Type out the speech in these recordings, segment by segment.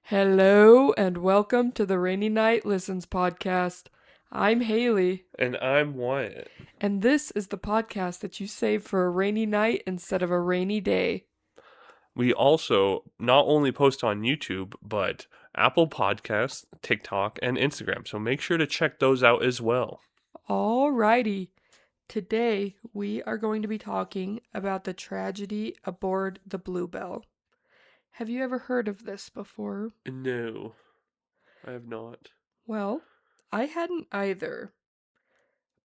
Hello and welcome to the Rainy Night Listens podcast. I'm Hailey, And I'm Wyatt. and this is the podcast that you save for a rainy night instead of a rainy day. We also not only post on YouTube, but Apple Podcasts, TikTok, and Instagram. So make sure to check those out as well. Alrighty, today we are going to be talking about the tragedy aboard the Bluebelle. Have you ever heard of this before? No, I have not. Well, I hadn't either.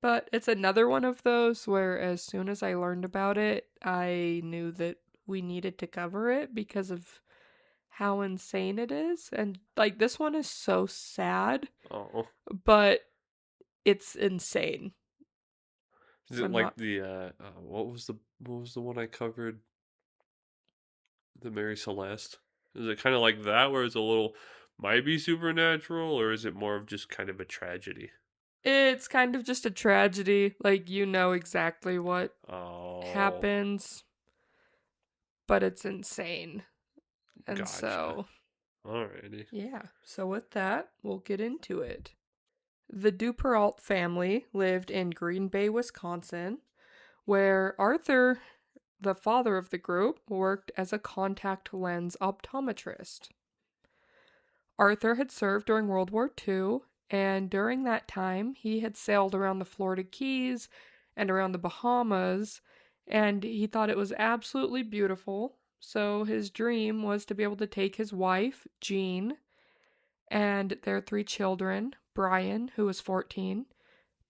But it's another one of those where as soon as I learned about it, I knew that we needed to cover it because of how insane it is. And like this one is so sad, Oh, but it's insane. is So it not like the what was the one I covered? The Mary Celeste. Is it kind of like that, where it's a little might be supernatural, or is it more of just kind of a tragedy? it's kind of just a tragedy. Like you know exactly what Oh, happens, but it's insane. And gotcha. so, Alrighty. yeah. So with that, we'll get into it. The Duperrault family lived in Green Bay, Wisconsin, where Arthur, the father of the group, worked as a contact lens optometrist. Arthur had served during World War II, and during that time, he had sailed around the Florida Keys and around the Bahamas, and he thought it was absolutely beautiful. So his dream was to be able to take his wife, Jean, and their three children, Brian, who was 14,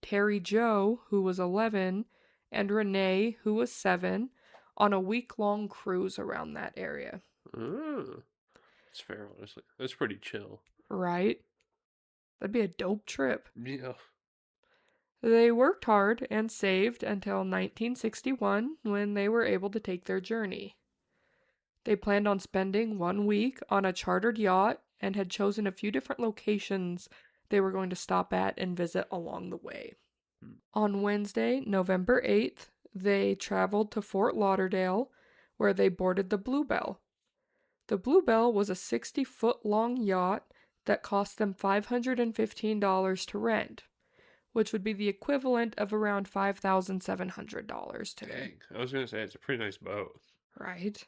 Terry Joe, who was 11, and Renee, who was 7, on a week-long cruise around that area. Oh, it's fair, honestly. That's pretty chill. Right? That'd be a dope trip. Yeah. They worked hard and saved until 1961 when they were able to take their journey. They planned on spending 1 week on a chartered yacht and had chosen a few different locations they were going to stop at and visit along the way. On Wednesday, November 8th, they traveled to Fort Lauderdale, where they boarded the Bluebelle. The Bluebelle was a 60-foot long yacht that cost them $515 to rent, which would be the equivalent of around $5,700 today. Dang. I was gonna say it's a pretty nice boat. Right?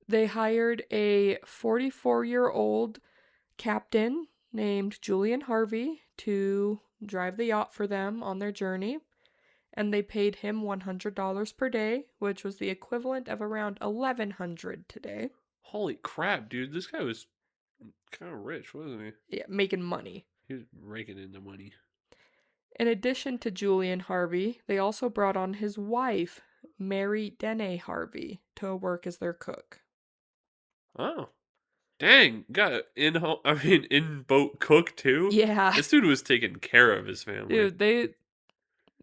They hired a 44-year-old captain named Julian Harvey to drive the yacht for them on their journey, and they paid him $100 per day, which was the equivalent of around $1,100 today. Holy crap, dude! This guy was kind of rich, wasn't he? Yeah, making money. He was raking in the money. In addition to Julian Harvey, they also brought on his wife, Mary Dene Harvey, to work as their cook. Oh, dang! Got an in home. I mean, in boat cook too. Yeah, This dude was taking care of his family. dude,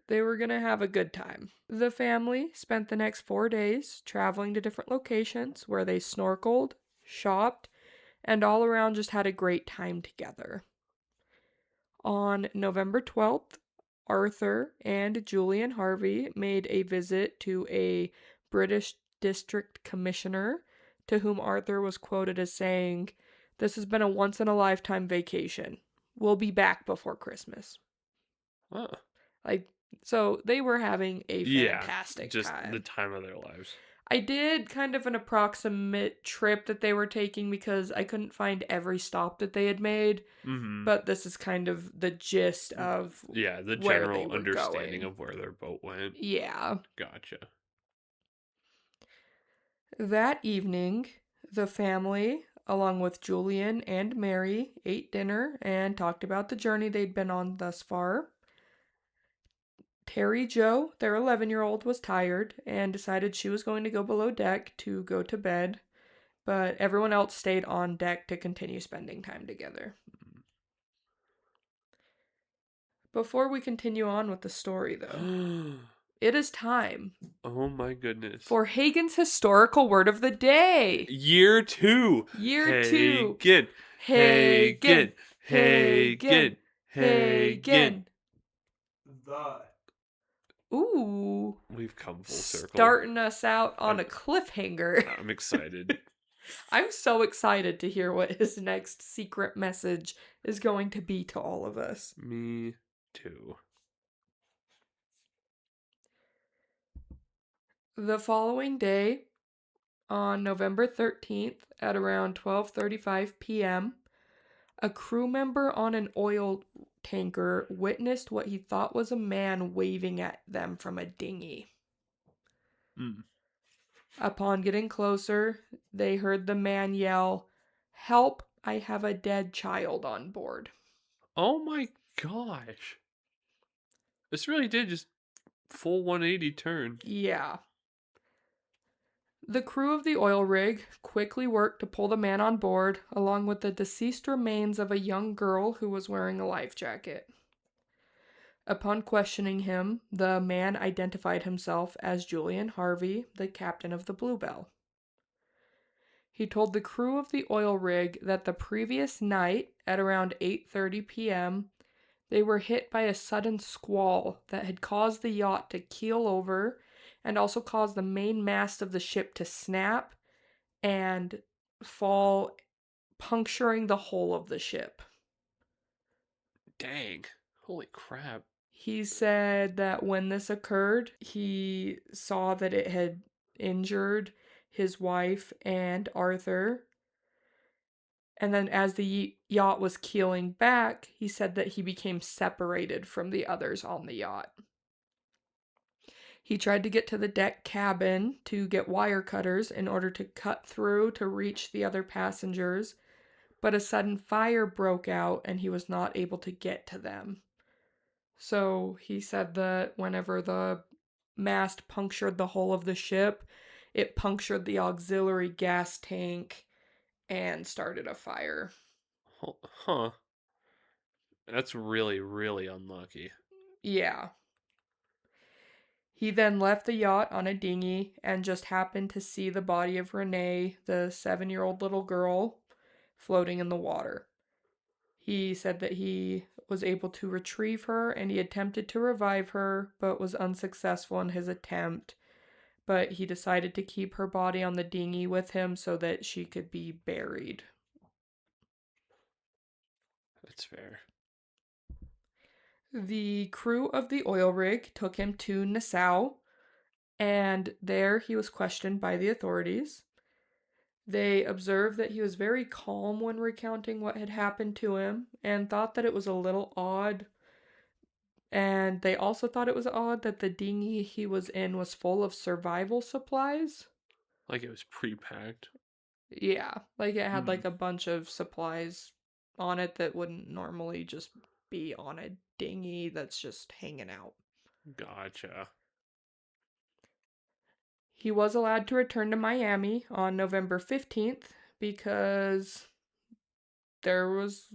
they were gonna have a good time. The family spent the next 4 days traveling to different locations where they snorkeled, shopped, and all around just had a great time together. On November 12th, Arthur and Julian Harvey made a visit to a British district commissioner, to whom Arthur was quoted as saying, "This has been a once in a lifetime vacation. We'll be back before Christmas." Oh, Like, so they were having a yeah, fantastic just the time. time of their lives. I did kind of an approximate trip that they were taking because I couldn't find every stop that they had made, Mm-hmm. but this is kind of the gist of Yeah, the where they general were understanding going. of where their boat went. Yeah. Gotcha. That evening, the family, along with Julian and Mary, ate dinner and talked about the journey they'd been on thus far. Terry Jo, their 11-year-old, was tired and decided she was going to go below deck to go to bed, but everyone else stayed on deck to continue spending time together. Before we continue on with the story, though, it is time Oh my goodness. for Hagen's historical word of the day. Year two. Year two. Hagen. Hagen. Hagen. Hagen. Hagen. Hagen. Hagen. Ooh. We've come full circle. Starting us out on I'm, a cliffhanger. I'm excited. I'm so excited to hear what his next secret message is going to be to all of us. Me too. The following day, on November 13th at around 12:35 p.m., a crew member on an oil tanker witnessed what he thought was a man waving at them from a dinghy. Mm. Upon getting closer, they heard the man yell, "Help, I have a dead child on board." Oh my gosh. This really did just full 180 turn. Yeah. The crew of the oil rig quickly worked to pull the man on board, along with the deceased remains of a young girl who was wearing a life jacket. Upon questioning him, the man identified himself as Julian Harvey, the captain of the Bluebelle. He told the crew of the oil rig that the previous night, at around 8:30 p.m., they were hit by a sudden squall that had caused the yacht to keel over and also caused the main mast of the ship to snap and fall, puncturing the hull of the ship. Dang. Holy crap. He said that when this occurred, he saw that it had injured his wife and Arthur. And then, as the yacht was keeling back, he said that he became separated from the others on the yacht. He tried to get to the deck cabin to get wire cutters in order to cut through to reach the other passengers, but a sudden fire broke out and he was not able to get to them. So he said that whenever the mast punctured the hull of the ship, it punctured the auxiliary gas tank and started a fire. Huh. That's really, really unlucky. Yeah. He then left the yacht on a dinghy and just happened to see the body of Renee, the 7-year-old little girl, floating in the water. He said that he was able to retrieve her and he attempted to revive her, but was unsuccessful in his attempt. But he decided to keep her body on the dinghy with him so that she could be buried. That's fair. The crew of the oil rig took him to Nassau, and there he was questioned by the authorities. They observed that he was very calm when recounting what had happened to him and thought that it was a little odd. And they also thought it was odd that the dinghy he was in was full of survival supplies. Like it was pre-packed. Yeah, like it had Hmm. like a bunch of supplies on it that wouldn't normally just be on a dinghy that's just hanging out. Gotcha. He was allowed to return to Miami on November 15th because there was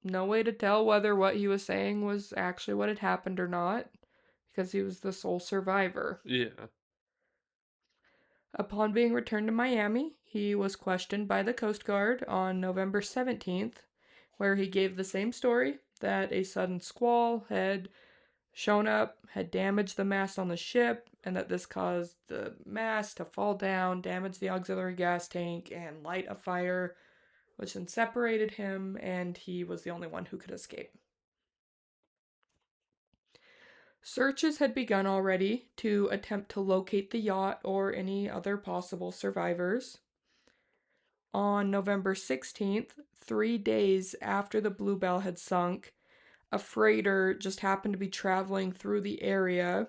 no way to tell whether what he was saying was actually what had happened or not because he was the sole survivor. Yeah. Upon being returned to Miami, he was questioned by the Coast Guard on November 17th, where he gave the same story that a sudden squall had shown up, had damaged the mast on the ship, and that this caused the mast to fall down, damage the auxiliary gas tank, and light a fire, which then separated him, and he was the only one who could escape. Searches had begun already to attempt to locate the yacht or any other possible survivors. On November 16th, 3 days after the Bluebelle had sunk, a freighter just happened to be traveling through the area,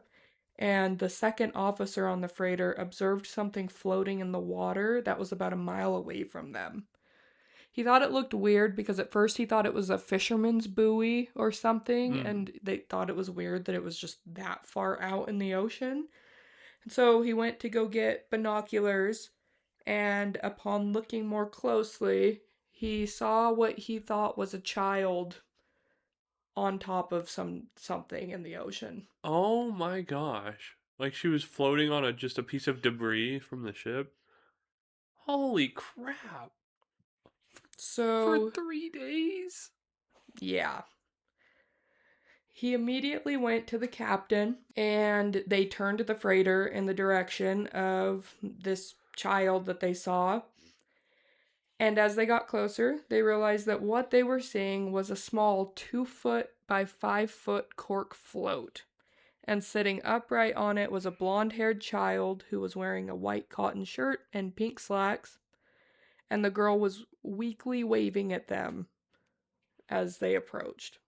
and the second officer on the freighter observed something floating in the water that was about a mile away from them. He thought it looked weird because at first he thought it was a fisherman's buoy or something, Mm. and they thought it was weird that it was just that far out in the ocean. And so he went to go get binoculars, and upon looking more closely, he saw what he thought was a child on top of something in the ocean. Oh my gosh. Like she was floating on just a piece of debris from the ship. Holy crap. For So, 3 days? yeah. He immediately went to the captain and they turned the freighter in the direction of this child that they saw. And as they got closer, they realized that what they were seeing was a small 2 foot by 5 foot cork float. And sitting upright on it was a blonde haired child who was wearing a white cotton shirt and pink slacks. And the girl was weakly waving at them as they approached.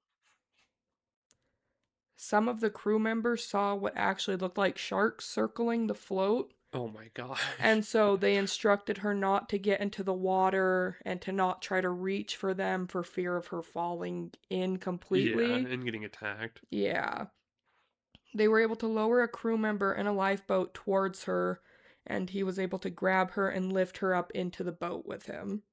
Some of the crew members saw what actually looked like sharks circling the float, Oh my gosh. and so they instructed her not to get into the water and to not try to reach for them for fear of her falling in Yeah, completely. and getting attacked. Yeah. They were able to lower a crew member in a lifeboat towards her, and he was able to grab her and lift her up into the boat with him.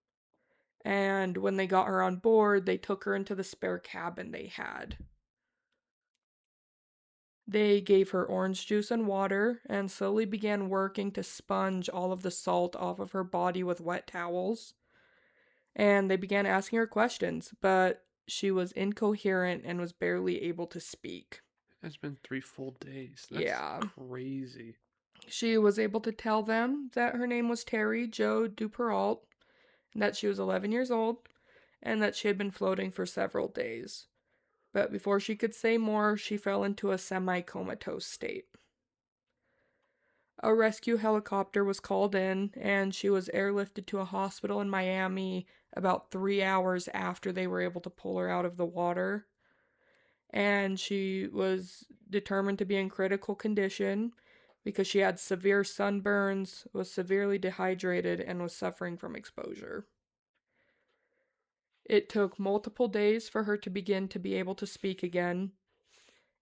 And when they got her on board, they took her into the spare cabin they had. They gave her orange juice and water and slowly began working to sponge all of the salt off of her body with wet towels. And they began asking her questions, but she was incoherent and was barely able to speak. It's been 3 full days. That's Yeah. crazy. She was able to tell them that her name was Terry Jo Duperrault, that she was 11 years old, and that she had been floating for several days. But before she could say more, she fell into a semi comatose state. A rescue helicopter was called in, and she was airlifted to a hospital in Miami about 3 hours after they were able to pull her out of the water. And she was determined to be in critical condition because she had severe sunburns, was severely dehydrated, and was suffering from exposure. It took multiple days for her to begin to be able to speak again,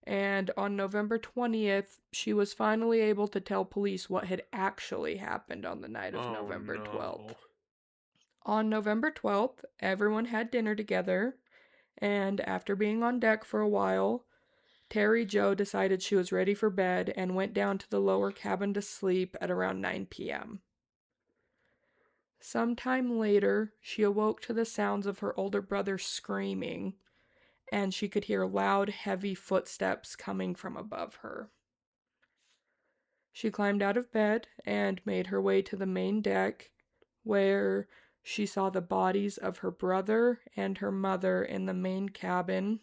and on November 20th, she was finally able to tell police what had actually happened on the night of Oh November 12th. no. On November 12th, everyone had dinner together, and after being on deck for a while, Terry Jo decided she was ready for bed and went down to the lower cabin to sleep at around 9 p.m. Sometime later, she awoke to the sounds of her older brother screaming, and she could hear loud, heavy footsteps coming from above her. She climbed out of bed and made her way to the main deck, where she saw the bodies of her brother and her mother in the main cabin.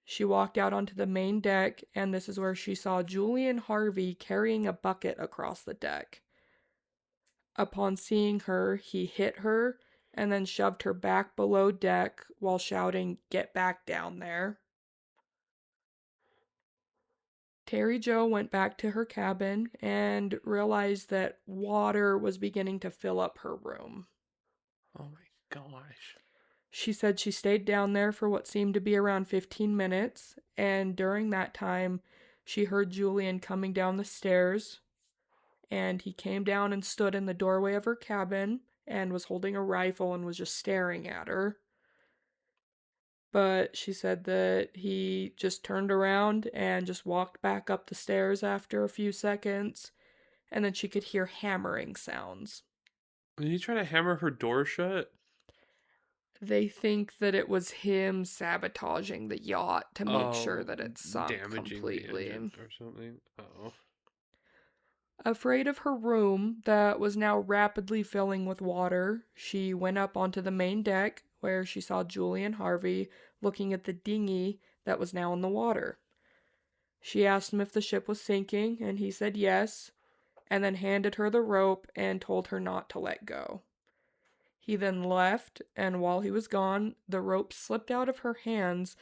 She walked out onto the main deck, and this is where she saw Julian Harvey carrying a bucket across the deck. Upon seeing her, he hit her and then shoved her back below deck while shouting, "Get back down there." Terry Jo went back to her cabin and realized that water was beginning to fill up her room. Oh my gosh. She said she stayed down there for what seemed to be around 15 minutes, and during that time, she heard Julian coming down the stairs, and he came down and stood in the doorway of her cabin and was holding a rifle and was just staring at her. But she said that he just turned around and just walked back up the stairs after a few seconds, and then she could hear hammering sounds. Did he try to hammer her door shut? They think that it was him sabotaging the yacht to make sure Oh, that it sunk damaging the completely. engine or something? Oh. Afraid of her room that was now rapidly filling with water, she went up onto the main deck where she saw Julian Harvey looking at the dinghy that was now in the water. She asked him if the ship was sinking, and he said yes, and then handed her the rope and told her not to let go. He then left, and while he was gone, the rope slipped out of her hands,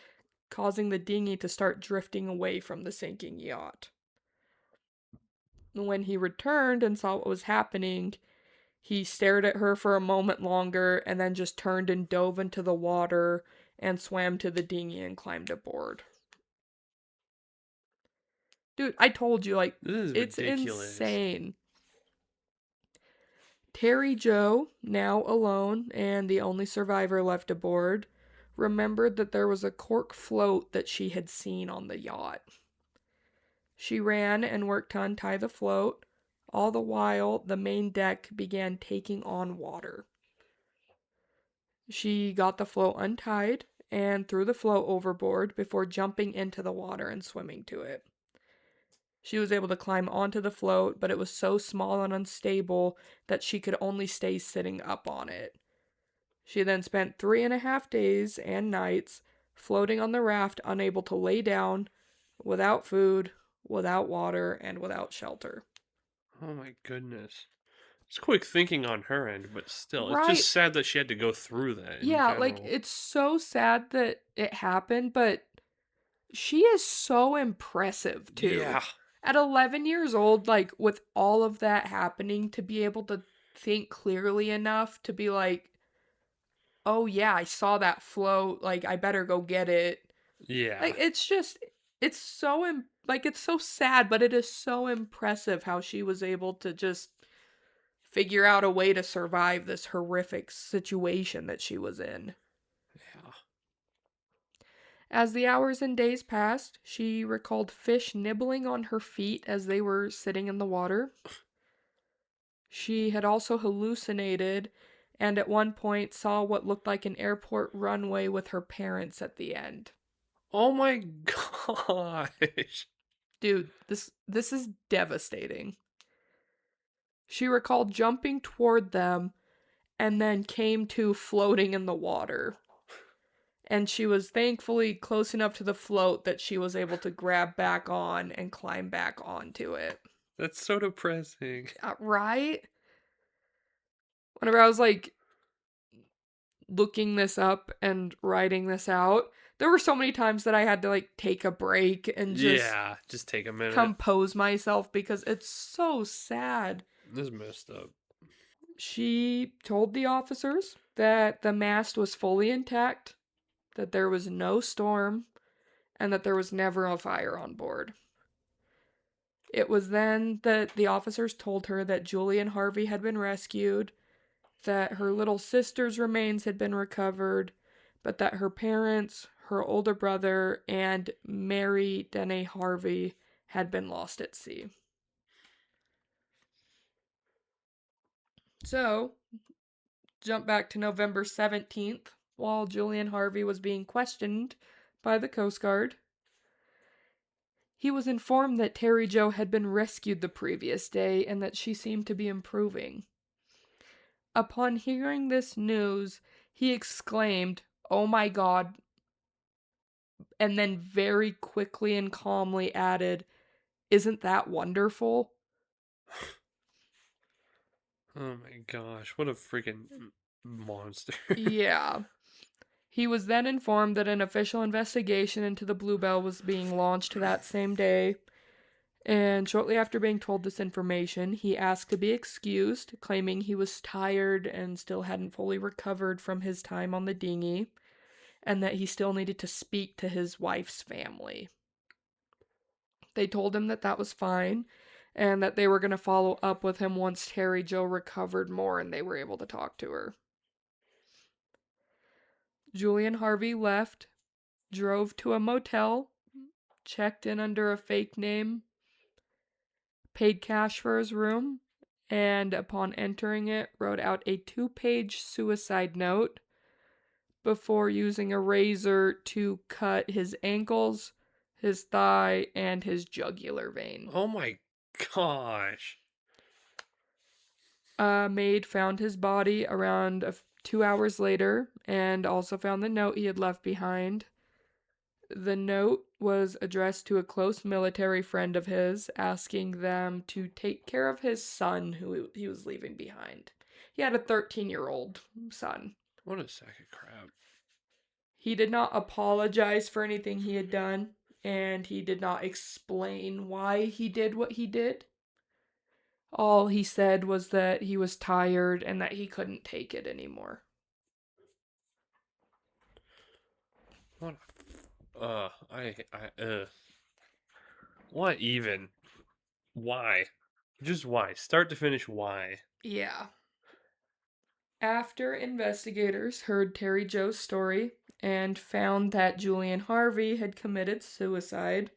causing the dinghy to start drifting away from the sinking yacht. When he returned and saw what was happening, he stared at her for a moment longer and then just turned and dove into the water and swam to the dinghy and climbed aboard. Dude, I told you, like, This is it's ridiculous. insane. Terry Jo, now alone and the only survivor left aboard, remembered that there was a cork float that she had seen on the yacht. She ran and worked to untie the float. All the while, the main deck began taking on water. She got the float untied and threw the float overboard before jumping into the water and swimming to it. She was able to climb onto the float, but it was so small and unstable that she could only stay sitting up on it. She then spent 3.5 days and nights floating on the raft, unable to lay down, without food, without water, and without shelter. Oh my goodness. It's quick thinking on her end, but still, it's just Right. sad that she had to go through that in Yeah, like general. it's so sad that it happened, but she is so impressive too. Yeah. At 11 years old, like with all of that happening, to be able to think clearly enough to be like, oh yeah, I saw that float, like I better go get it. Yeah. Like it's just, it's so, like it's so sad, but it is so impressive how she was able to just figure out a way to survive this horrific situation that she was in. Yeah. As the hours and days passed, she recalled fish nibbling on her feet as they were sitting in the water. She had also hallucinated and at one point saw what looked like an airport runway with her parents at the end. Oh my gosh. Dude, this is devastating. She recalled jumping toward them and then came to floating in the water. And she was thankfully close enough to the float that she was able to grab back on and climb back onto it. That's so depressing. Right? Whenever I was like looking this up and writing this out, there were so many times that I had to like take a break and just Yeah, just take a minute. compose myself because it's so sad. This is messed up. She told the officers that the mast was fully intact, that there was no storm, and that there was never a fire on board. It was then that the officers told her that Julian Harvey had been rescued, that her little sister's remains had been recovered, but that her parents, her older brother, and Mary Dene Harvey had been lost at sea. So, jump back to November 17th, while Julian Harvey was being questioned by the Coast Guard. He was informed that Terry Jo had been rescued the previous day and that she seemed to be improving. Upon hearing this news, he exclaimed, "Oh my God," and then very quickly and calmly added, "Isn't that wonderful?" Oh my gosh, what a freaking monster. Yeah. He was then informed that an official investigation into the Bluebelle was being launched that same day, and shortly after being told this information, he asked to be excused, claiming he was tired and still hadn't fully recovered from his time on the dinghy, and that he still needed to speak to his wife's family. They told him that that was fine, and that they were going to follow up with him once Terry Jo recovered more and they were able to talk to her. Julian Harvey left, drove to a motel, checked in under a fake name, paid cash for his room, and upon entering it, wrote out a 2-page suicide note before using a razor to cut his ankles, his thigh, and his jugular vein. Oh my gosh. A maid found his body around 2 hours later and also found the note he had left behind. The note was addressed to a close military friend of his, asking them to take care of his son who he was leaving behind. He had a 13-year-old son. What a sack of crap. He did not apologize for anything he had done, and he did not explain why he did what he did. All he said was that he was tired and that he couldn't take it anymore. What what even? Why? Just why? Start to finish, why? Yeah. After investigators heard Terry Jo's story and found that Julian Harvey had committed suicide,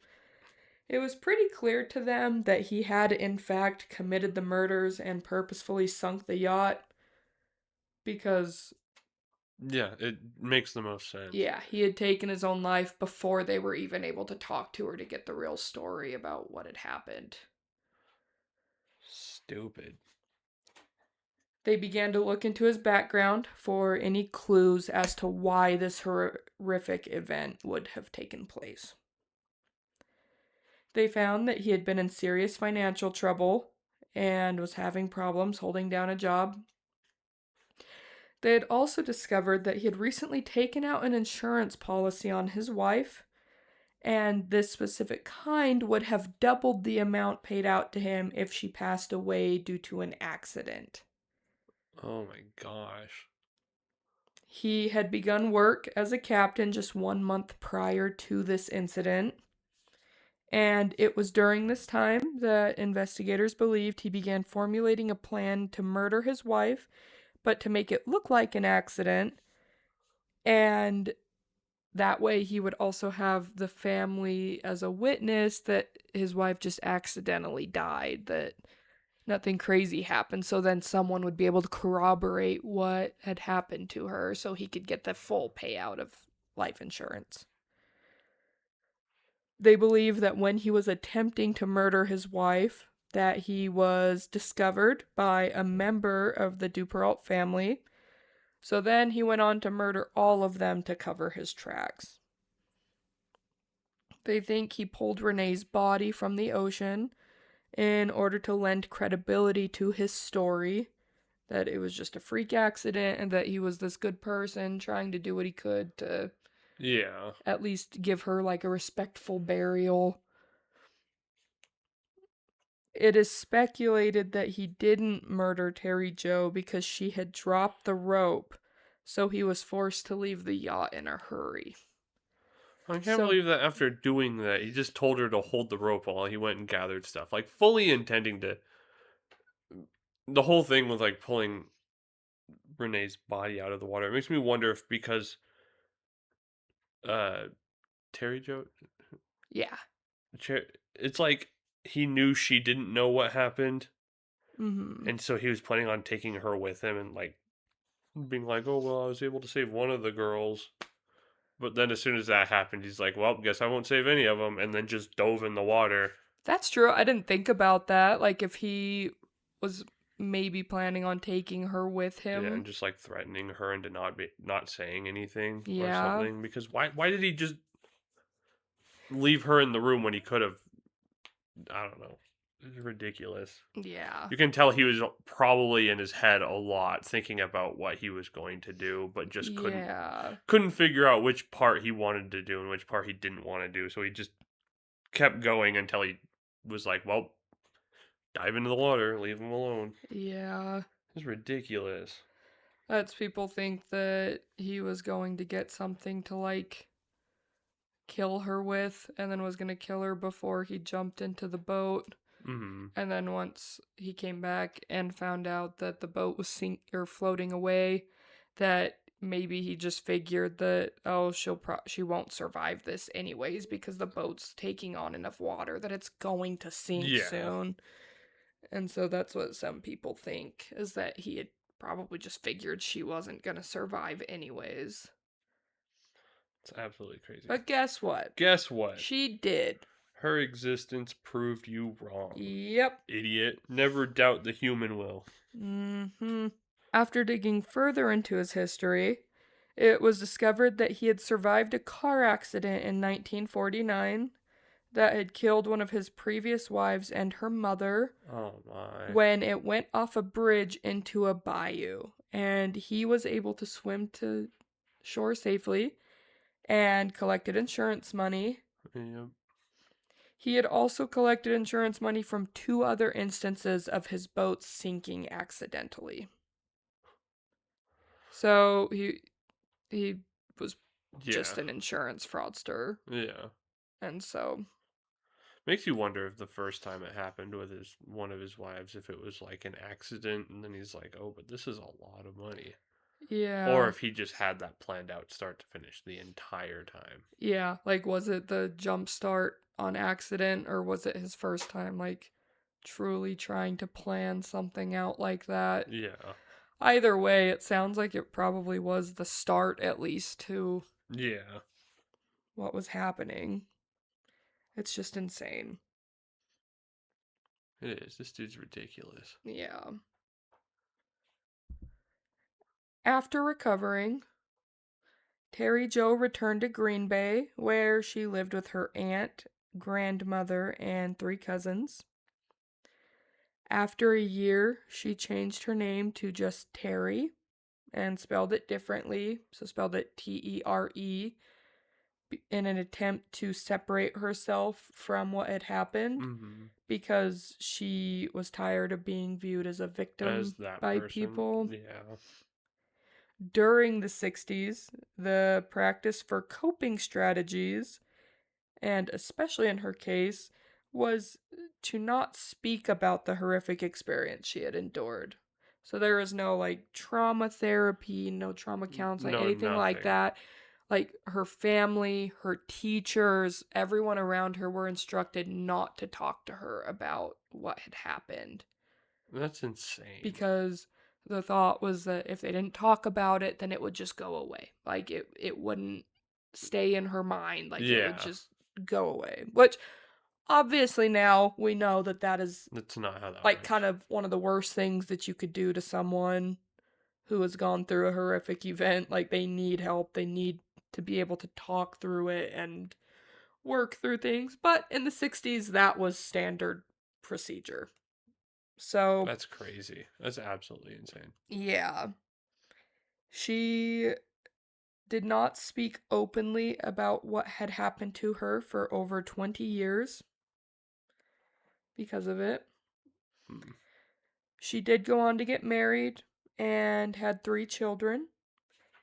it was pretty clear to them that he had, in fact, committed the murders and purposefully sunk the yacht because Yeah, it makes the most sense. Yeah, he had taken his own life before they were even able to talk to her to get the real story about what had happened. Stupid. They began to look into his background for any clues as to why this horrific event would have taken place. They found that he had been in serious financial trouble and was having problems holding down a job. They had also discovered that he had recently taken out an insurance policy on his wife, and this specific kind would have doubled the amount paid out to him if she passed away due to an accident. Oh my gosh. He had begun work as a captain just 1 month prior to this incident, and it was during this time that investigators believed he began formulating a plan to murder his wife, but to make it look like an accident, and that way he would also have the family as a witness that his wife just accidentally died, that nothing crazy happened. So then someone would be able to corroborate what had happened to her so he could get the full payout of life insurance. They believe that when he was attempting to murder his wife, that he was discovered by a member of the Duperrault family. So then he went on to murder all of them to cover his tracks. They think he pulled Renee's body from the ocean in order to lend credibility to his story, that it was just a freak accident and that he was this good person trying to do what he could to Yeah. at least give her like a respectful burial. It is speculated that he didn't murder Terry Jo because she had dropped the rope, so he was forced to leave the yacht in a hurry. I can't So, believe that after doing that, he just told her to hold the rope while he went and gathered stuff. Like, fully intending to. The whole thing with, like, pulling Renee's body out of the water. It makes me wonder if because, uh, Terry Jo. yeah. It's like he knew she didn't know what happened. Mhm. And so he was planning on taking her with him and, like, being like, oh, well, I was able to save one of the girls. But then as soon as that happened, he's like, well, guess I won't save any of them. And then just dove in the water. That's true. I didn't think about that. Like if he was maybe planning on taking her with Yeah, and him. just like threatening her into not saying anything or Yeah. something. Because why did he just leave her in the room when he could have? I don't know. It's ridiculous. Yeah. You can tell he was probably in his head a lot, thinking about what he was going to do, but just Yeah. couldn't figure out which part he wanted to do and which part he didn't want to do. So he just kept going until he was like, "Well, dive into the water, leave him alone." Yeah. It's ridiculous. That's people think that he was going to get something to like kill her with and then was going to kill her before he jumped into the boat. Hmm. And then once he came back and found out that the boat was or floating away, that maybe he just figured that oh she won't survive this anyways because the boat's taking on enough water that it's going to sink Yeah, soon. And so that's what some people think is that he had probably just figured she wasn't going to survive anyways. it's absolutely crazy. But guess what? Guess what? She did. Her existence proved you wrong. Yep. Idiot. Never doubt the human will. Mhm. After digging further into his history, it was discovered that he had survived a car accident in 1949 that had killed one of his previous wives and her mother Oh my. when it went off a bridge into a bayou. And he was able to swim to shore safely and collected insurance money. Yep. He had also collected insurance money from two other instances of his boat sinking accidentally. So he was Yeah. just an insurance fraudster. Yeah. And so, Makes you wonder if the first time it happened with his one of his wives, if it was like an accident, and then he's like, "Oh, but this is a lot of money," or yeah. if he just had that planned out, start to finish, the entire time. Yeah. Like, was it the jump start on accident or was it his first time, like, truly trying to plan something out like that? Yeah. Either way, it sounds like it probably was the start, at least, to Yeah, what was happening. It's just insane. it is. This dude's ridiculous. Yeah. After recovering, Terry Jo returned to Green Bay, where she lived with her aunt, grandmother, and three cousins. After a year, she changed her name to just Terry and spelled it differently, so spelled it Tere, in an attempt to separate herself from what had happened Mm-hmm. because she was tired of being viewed as a As victim that by person, people. yeah. During the 60s, the practice for coping strategies, and especially in her case, was to not speak about the horrific experience she had endured. So there was no like trauma therapy, no trauma counseling, No, anything like nothing. that. Like her family, her teachers, everyone around her were instructed not to talk to her about what had happened That's insane. because the thought was that if they didn't talk about it, then it would just go away. Like it wouldn't stay in her mind. Like it would Yeah, just go away. Which obviously now we know that that is that's not how that like works. kind of one of the worst things that you could do to someone who has gone through a horrific event. Like they need help. They need to be able to talk through it and work through things. But in the 60s, that was standard procedure. So, That's crazy. That's absolutely insane. yeah. She did not speak openly about what had happened to her for over 20 years because of it. Hmm. She did go on to get married and had three children.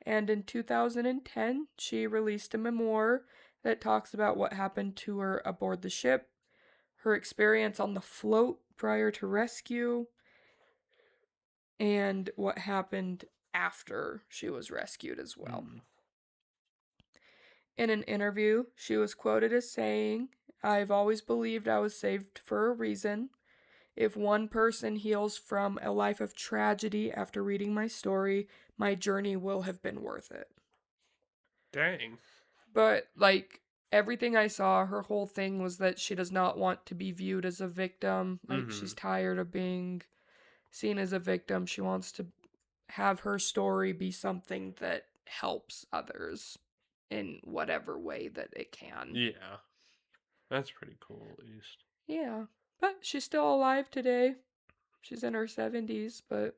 And in 2010, she released a memoir that talks about what happened to her aboard the ship, her experience on the float prior to rescue, and what happened after she was rescued as well. Hmm. In an interview, she was quoted as saying, "I've always believed I was saved for a reason. If one person heals from a life of tragedy after reading my story, my journey will have been worth it." Dang. But, like, everything I saw, her whole thing was that she does not want to be viewed as a victim. Like, Mm-hmm. she's tired of being seen as a victim. She wants to have her story be something that helps others in whatever way that it can. Yeah, that's pretty cool at least. Yeah. But she's still alive today. She's in her 70s, but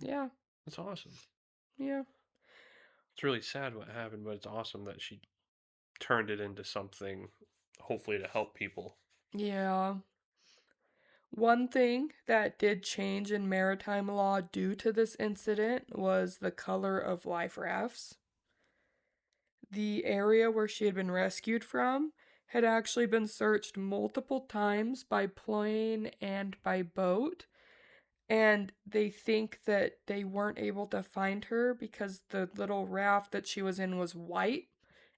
yeah, That's awesome. yeah, It's really sad what happened, but it's awesome that she turned it into something, hopefully to help people. yeah. One thing that did change in maritime law due to this incident was the color of life rafts. The area where she had been rescued from had actually been searched multiple times by plane and by boat, and they think that they weren't able to find her because the little raft that she was in was white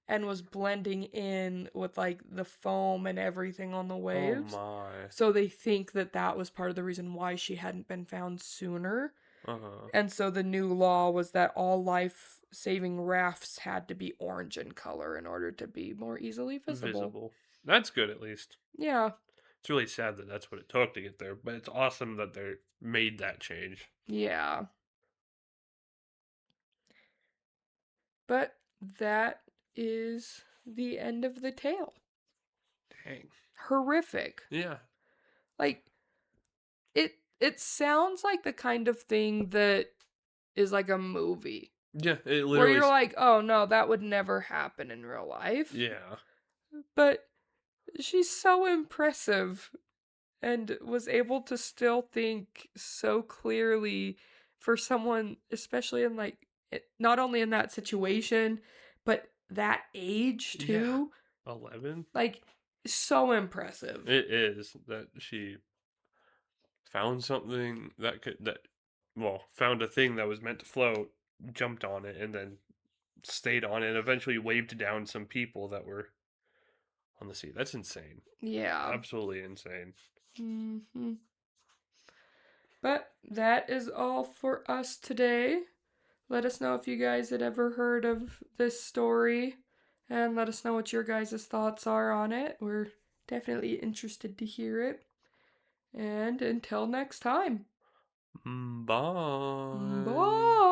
and was blending in with like the foam and everything on the Oh waves. my. So they think that that was part of the reason why she hadn't been found sooner. Uh-huh. And so the new law was that all life saving rafts had to be orange in color in order to be more easily visible. Visible. That's good at least. Yeah, It's really sad that that's what it took to get there, but it's awesome that they made that change. yeah. But that is the end of the tale. Dang. Horrific. Yeah. Like it sounds like the kind of thing that is like a movie Yeah, it where literally you're like, "Oh no, that would never happen in real life." yeah. But she's so impressive and was able to still think so clearly for someone, especially in like not only in that situation, but that age Yeah. too. 11? Like, so impressive. It is that she found something that could that well, found a thing that was meant to float, jumped on it, and then stayed on it and eventually waved down some people that were on the sea. That's insane. Yeah. Absolutely insane. Hmm. But that is all for us today. Let us know if you guys had ever heard of this story and let us know what your guys' thoughts are on it. We're definitely interested to hear it. And until next time, Bye. bye!